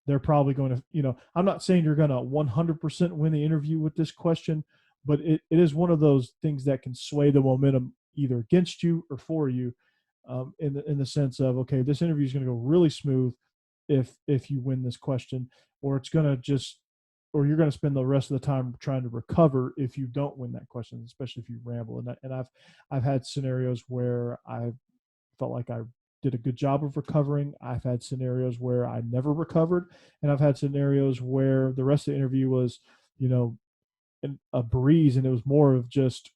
Speaker 1: they're probably going to, I'm not saying you're going to 100% win the interview with this question, but it is one of those things that can sway the momentum either against you or for you, in the sense of, okay, this interview is going to go really smooth if you win this question, or it's going to just, or you're going to spend the rest of the time trying to recover if you don't win that question, especially if you ramble. And I've had scenarios where I felt like I did a good job of recovering. I've had scenarios where I never recovered, and I've had scenarios where the rest of the interview was, you know, a breeze, and it was more of just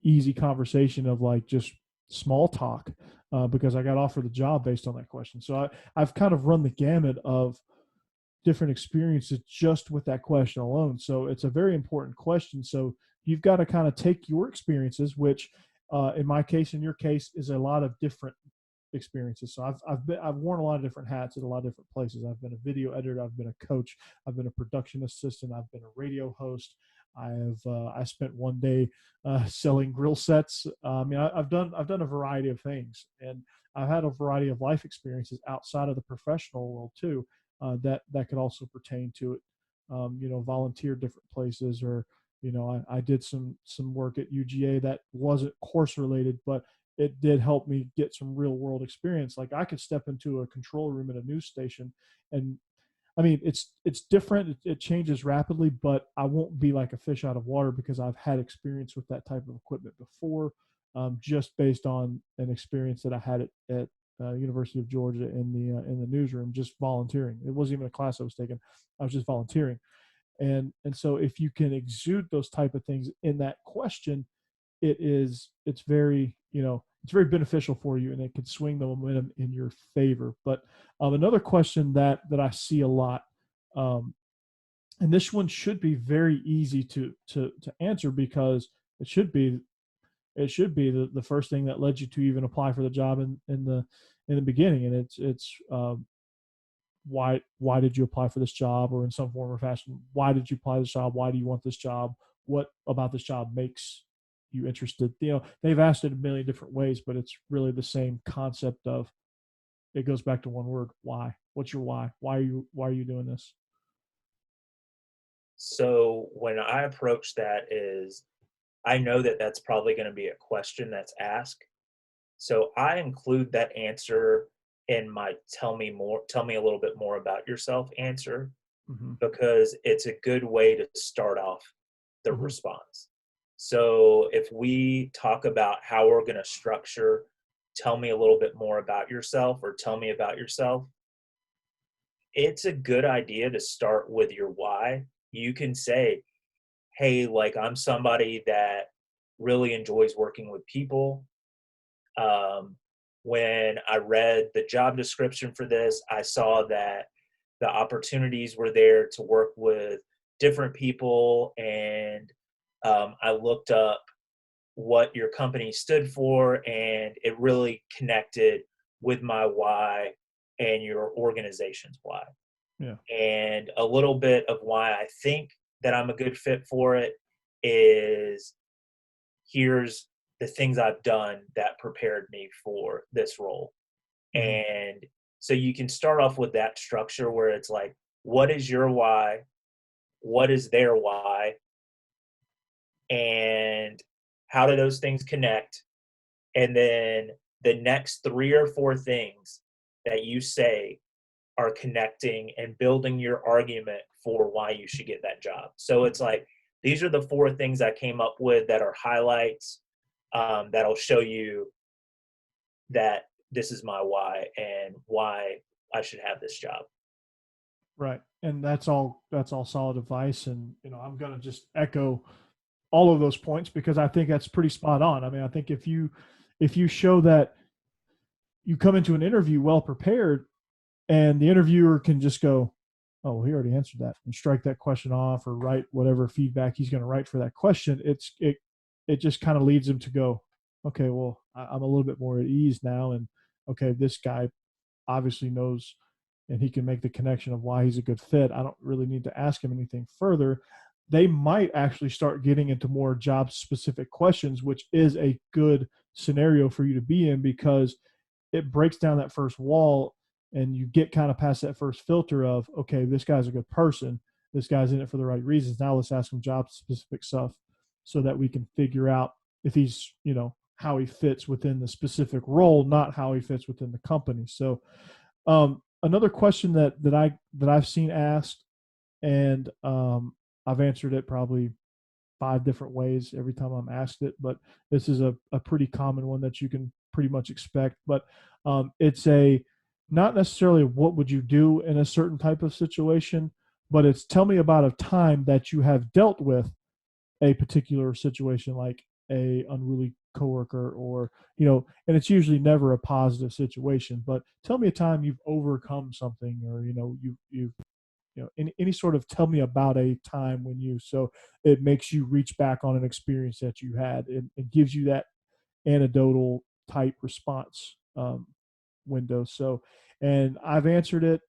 Speaker 1: easy conversation of like just small talk, because I got offered the job based on that question. So I've kind of run the gamut of different experiences just with that question alone. So it's a very important question. So you've got to kind of take your experiences, which in my case, in your case, is a lot of different experiences. So I've worn a lot of different hats at a lot of different places. I've been a video editor, I've been a coach, I've been a production assistant, I've been a radio host. I spent one day selling grill sets. I've done a variety of things, and I've had a variety of life experiences outside of the professional world too. That could also pertain to it. Volunteer different places, or I did some work at UGA that wasn't course related, but it did help me get some real world experience. Like I could step into a control room at a news station, and I mean, it's different. It changes rapidly, but I won't be like a fish out of water because I've had experience with that type of equipment before, just based on an experience that I had at University of Georgia in the newsroom, just volunteering. It wasn't even a class I was taking. I was just volunteering, and so if you can exude those type of things in that question, it's very it's very beneficial for you, and it could swing the momentum in your favor. But another question that I see a lot, and this one should be very easy to answer, because it should be the first thing that led you to even apply for the job in the beginning, and it's why did you apply for this job, or in some form or fashion, why did you apply this job, why do you want this job, what about this job makes you interested. They've asked it a million different ways, but it's really the same concept of, it goes back to one word: why. What's your why? Why are you doing this?
Speaker 2: So when I approach that, is I know that that's probably going to be a question that's asked. So I include that answer in my tell me a little bit more about yourself answer,
Speaker 1: Mm-hmm.
Speaker 2: because it's a good way to start off the
Speaker 1: Mm-hmm.
Speaker 2: response. So if we talk about how we're going to structure, tell me a little bit more about yourself, or tell me about yourself, it's a good idea to start with your why. You can say, hey, like I'm somebody that really enjoys working with people. Um, when I read the job description for this, I saw that the opportunities were there to work with different people, and I looked up what your company stood for, and it really connected with my why and your organization's why.
Speaker 1: Yeah.
Speaker 2: And a little bit of why I think that I'm a good fit for it is, here's the things I've done that prepared me for this role.
Speaker 1: Mm-hmm.
Speaker 2: And so you can start off with that structure where it's like, what is your why? What is their why? And how do those things connect? And then the next 3 or 4 things that you say are connecting and building your argument for why you should get that job. So it's like, these are the 4 things I came up with that are highlights, that'll show you that this is my why and why I should have this job.
Speaker 1: Right. And that's all solid advice. And I'm gonna just echo all of those points, because I think that's pretty spot on. I mean, I think if you show that you come into an interview well prepared, and the interviewer can just go, oh, well, he already answered that, and strike that question off, or write whatever feedback he's going to write for that question, it just kind of leads him to go, okay, well, I'm a little bit more at ease now, and okay, this guy obviously knows, and he can make the connection of why he's a good fit. I don't really need to ask him anything further. They might actually start getting into more job specific questions, which is a good scenario for you to be in, because it breaks down that first wall, and you get kind of past that first filter of, okay, this guy's a good person, this guy's in it for the right reasons, now let's ask him job specific stuff, so that we can figure out if he's how he fits within the specific role, not how he fits within the company. So another question that I've seen asked, and I've answered it probably 5 different ways every time I'm asked it, but this is a pretty common one that you can pretty much expect. But it's not necessarily what would you do in a certain type of situation, but it's tell me about a time that you have dealt with a particular situation, like a unruly coworker, or and it's usually never a positive situation. But tell me a time you've overcome something, or any sort of tell me about a time when so it makes you reach back on an experience that you had, and it gives you that anecdotal type response window. So, and I've answered it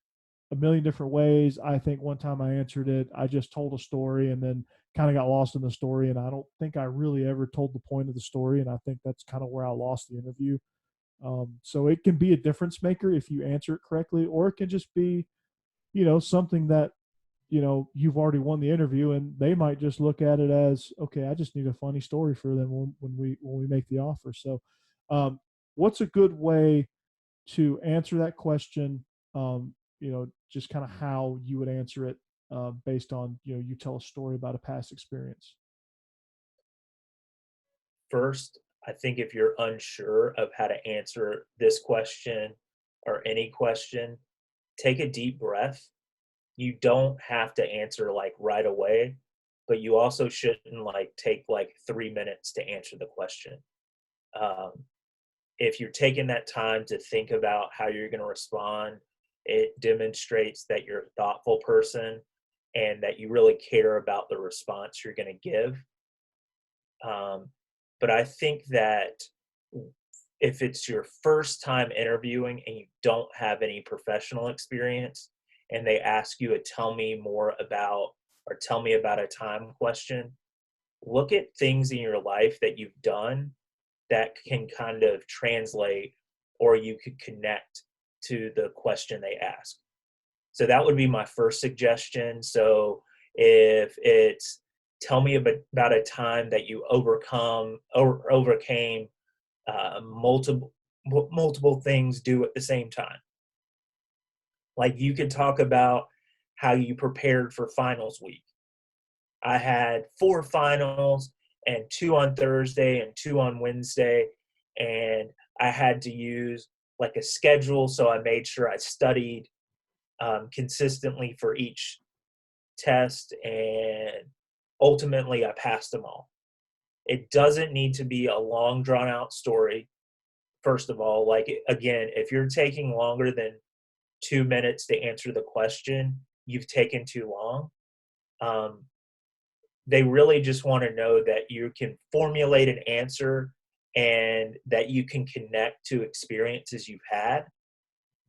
Speaker 1: a million different ways. I think one time I answered it, I just told a story and then kind of got lost in the story. And I don't think I really ever told the point of the story. And I think that's kind of where I lost the interview. So it can be a difference maker if you answer it correctly, or it can just be, something that, you've already won the interview, and they might just look at it as, okay, I just need a funny story for them when we make the offer. So, what's a good way to answer that question? Just kind of how you would answer it, based on, you tell a story about a past experience.
Speaker 2: First, I think if you're unsure of how to answer this question or any question, take a deep breath. You don't have to answer like right away, but you also shouldn't like take like 3 minutes to answer the question. Um, if you're taking that time to think about how you're going to respond, it demonstrates that you're a thoughtful person and that you really care about the response you're going to give. Um, but I think that if it's your first time interviewing and you don't have any professional experience, and they ask you a tell me more about, or tell me about a time question, look at things in your life that you've done that can kind of translate, or you could connect to the question they ask. So that would be my first suggestion. So if it's tell me about a time that you overcame multiple things due at the same time. Like you could talk about how you prepared for finals week. I had 4 finals, and 2 on Thursday and 2 on Wednesday, and I had to use like a schedule, so I made sure I studied consistently for each test, and ultimately I passed them all. It doesn't need to be a long drawn out story. First of all, like again, if you're taking longer than 2 minutes to answer the question, you've taken too long. They really just want to know that you can formulate an answer and that you can connect to experiences you've had,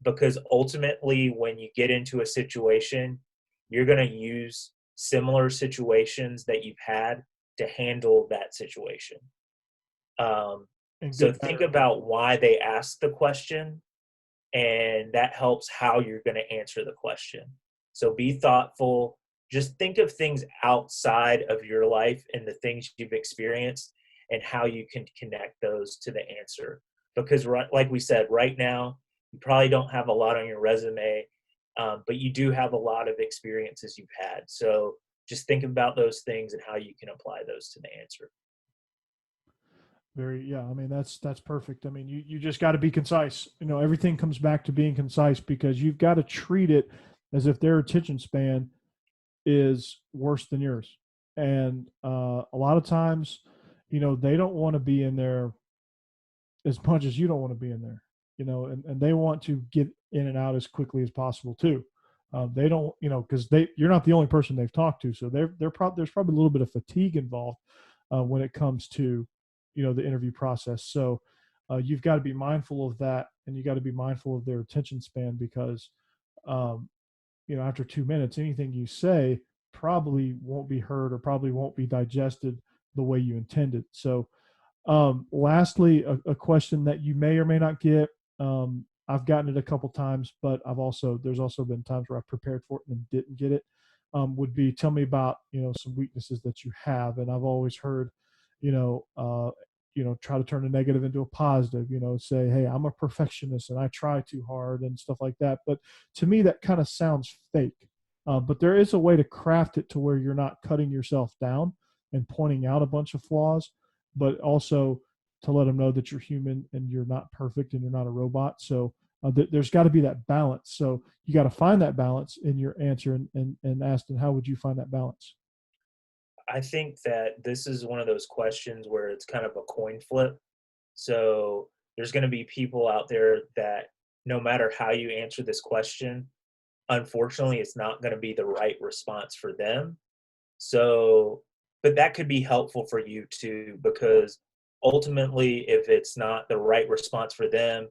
Speaker 2: because ultimately when you get into a situation, you're going to use similar situations that you've had to handle that situation. So think about why they asked the question, and that helps how you're going to answer the question. So be thoughtful. Just think of things outside of your life and the things you've experienced and how you can connect those to the answer. Because like we said, right now, you probably don't have a lot on your resume, but you do have a lot of experiences you've had. So just think about those things and how you can apply those to the answer.
Speaker 1: Yeah, I mean, that's perfect. I mean, you just got to be concise. Everything comes back to being concise, because you've got to treat it as if their attention span is worse than yours. And a lot of times, they don't want to be in there as much as you don't want to be in there, and they want to get in and out as quickly as possible too. They don't, because you're not the only person they've talked to, so there's probably a little bit of fatigue involved when it comes to, the interview process. So you've got to be mindful of that, and you got to be mindful of their attention span, because after 2 minutes, anything you say probably won't be heard, or probably won't be digested the way you intended. So lastly, a question that you may or may not get. I've gotten it a couple times, but there's also been times where I've prepared for it and didn't get it. Would be, tell me about, some weaknesses that you have. And I've always heard, try to turn a negative into a positive, say, hey, I'm a perfectionist and I try too hard and stuff like that. But to me, that kind of sounds fake. But there is a way to craft it to where you're not cutting yourself down and pointing out a bunch of flaws, but also to let them know that you're human and you're not perfect and you're not a robot. So there's got to be that balance. So you got to find that balance in your answer. And Aston, how would you find that balance?
Speaker 2: I think that this is one of those questions where it's kind of a coin flip. So there's going to be people out there that no matter how you answer this question, unfortunately, it's not going to be the right response for them. So, but that could be helpful for you too, because ultimately, if it's not the right response for them,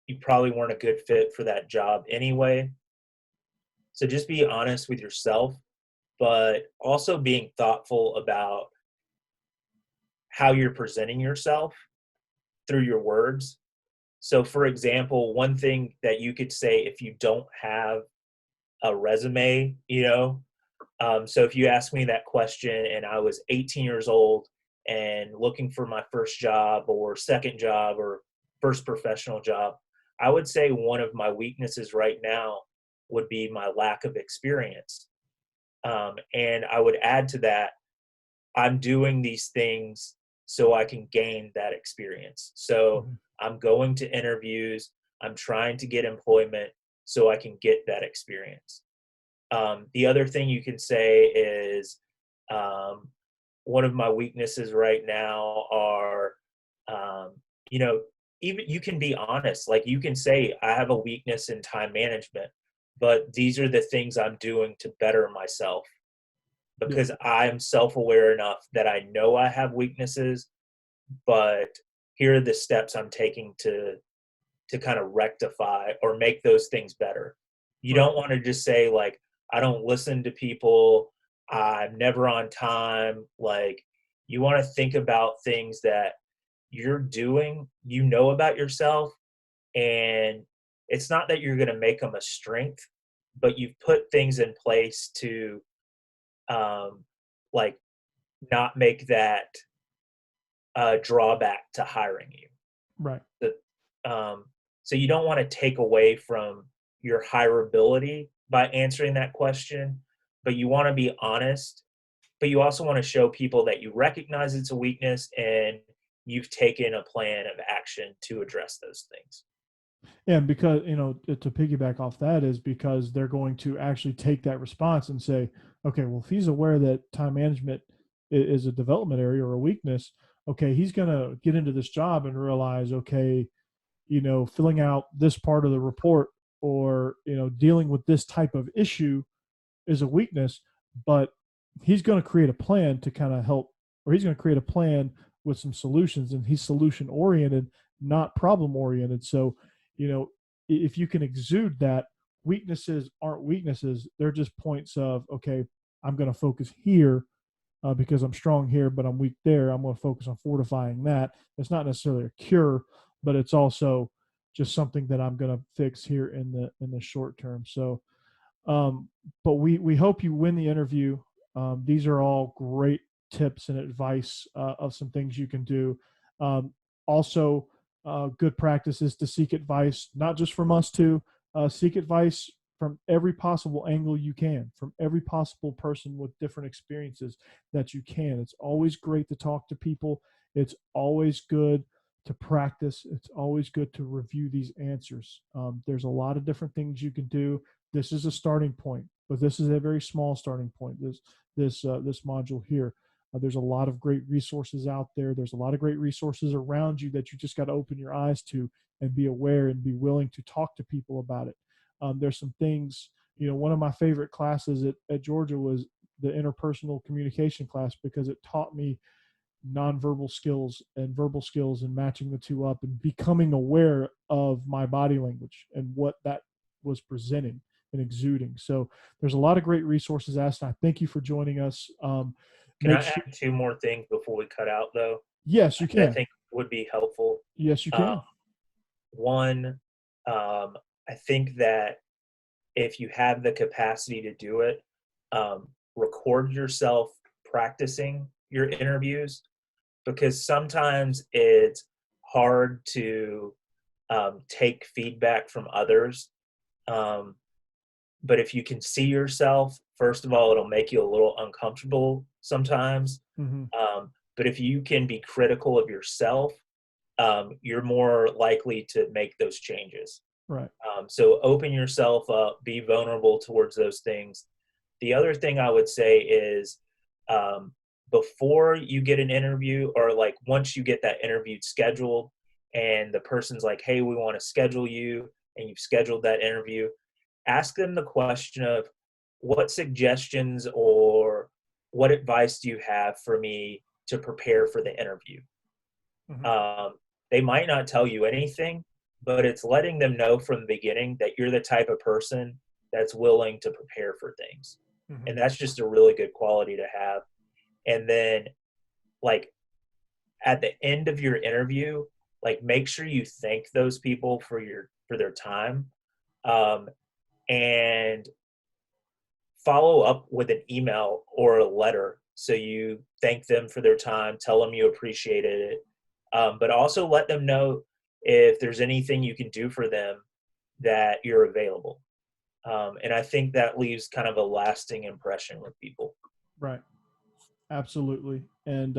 Speaker 2: you probably weren't a good fit for that job anyway. So just be honest with yourself, but also being thoughtful about how you're presenting yourself through your words. So, for example, one thing that you could say if you don't have a resume, so if you asked me that question and I was 18 years old and looking for my first job or second job or first professional job, I would say one of my weaknesses right now would be my lack of experience. And I would add to that, I'm doing these things so I can gain that experience. So
Speaker 1: Mm-hmm.
Speaker 2: I'm going to interviews, I'm trying to get employment so I can get that experience. The other thing you can say is um, one of my weaknesses right now are, um, you know, even you can be honest. Like you can say, I have a weakness in time management, but these are the things I'm doing to better myself
Speaker 1: Yeah.
Speaker 2: because I'm self aware enough that I know I have weaknesses, but here are the steps I'm taking to kind of rectify or make those things better. You
Speaker 1: Right.
Speaker 2: don't want to just say like, I don't listen to people, I'm never on time. Like you want to think about things that you're doing, about yourself, and it's not that you're going to make them a strength, but you've put things in place to um, like not make that drawback to hiring you.
Speaker 1: Right.
Speaker 2: Um, so you don't want to take away from your hireability by answering that question, but you want to be honest. But you also want to show people that you recognize it's a weakness and you've taken a plan of action to address those things.
Speaker 1: And because, to piggyback off that is because they're going to actually take that response and say, okay, well, if he's aware that time management is a development area or a weakness, okay, he's going to get into this job and realize, okay, filling out this part of the report or, dealing with this type of issue is a weakness, but he's going to create a plan to kind of help, or he's going to create a plan with some solutions, and he's solution oriented, not problem oriented. So, if you can exude that, weaknesses aren't weaknesses, they're just points of, okay, I'm going to focus here because I'm strong here, but I'm weak there. I'm going to focus on fortifying that. It's not necessarily a cure, but it's also just something that I'm going to fix here in the short term. So, um, but we hope you win the interview. These are all great tips and advice of some things you can do. Also, good practice is to seek advice, not just from us two. Seek advice from every possible angle you can, from every possible person with different experiences that you can. It's always great to talk to people. It's always good to practice. It's always good to review these answers. There's a lot of different things you can do. This is a starting point, but this is a very small starting point. This module here. There's a lot of great resources out there. There's a lot of great resources around you that you just got to open your eyes to and be aware and be willing to talk to people about it. There's some things, one of my favorite classes at Georgia was the interpersonal communication class because it taught me nonverbal skills and verbal skills and matching the two up and becoming aware of my body language and what that was presenting and exuding. So there's a lot of great resources. Aston, I thank you for joining us.
Speaker 2: Can
Speaker 1: Make
Speaker 2: I
Speaker 1: sure,
Speaker 2: add two more things before we cut out, though,
Speaker 1: yes, you
Speaker 2: that I
Speaker 1: can.
Speaker 2: think would be helpful?
Speaker 1: Yes, you
Speaker 2: Um,
Speaker 1: can.
Speaker 2: one, I think that if you have the capacity to do it, record yourself practicing your interviews because sometimes it's hard to take feedback from others. Um, but if you can see yourself, first of all, it'll make you a little uncomfortable sometimes.
Speaker 1: Mm-hmm.
Speaker 2: But if you can be critical of yourself, you're more likely to make those changes.
Speaker 1: Right.
Speaker 2: So open yourself up, be vulnerable towards those things. The other thing I would say is, um, before you get an interview, or like once you get that interview scheduled and the person's like, hey, we want to schedule you, and you've scheduled that interview, ask them the question of, what suggestions or what advice do you have for me to prepare for the interview?
Speaker 1: Mm-hmm.
Speaker 2: They might not tell you anything, but it's letting them know from the beginning that you're the type of person that's willing to prepare for things.
Speaker 1: Mm-hmm.
Speaker 2: And that's just a really good quality to have. And then, like, at the end of your interview, like, make sure you thank those people for their time, um, and follow up with an email or a letter, so you thank them for their time, tell them you appreciated it, but also let them know if there's anything you can do for them, that you're available. And I think that leaves kind of a lasting impression with people.
Speaker 1: Right. Absolutely. And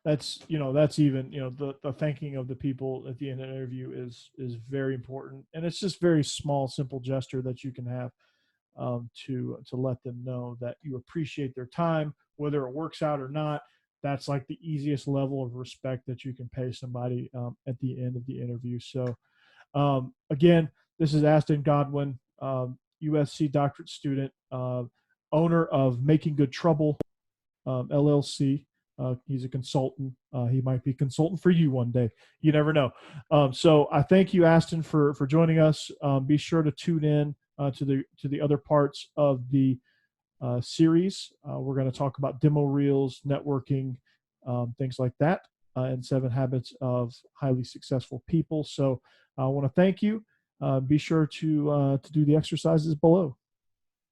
Speaker 1: that's, that's even, the thanking of the people at the end of the interview is very important. And it's just very small, simple gesture that you can have, to let them know that you appreciate their time, whether it works out or not. That's like the easiest level of respect that you can pay somebody, at the end of the interview. So, again, this is Astin Godwin, USC doctorate student, owner of Making Good Trouble, LLC. He's a consultant. He might be a consultant for you one day. You never know. So I thank you, Astin, for joining us. Be sure to tune in, to the other parts of the series. We're going to talk about demo reels, networking, things like that, and 7 habits of highly successful people. So I want to thank you. Be sure to do the exercises below.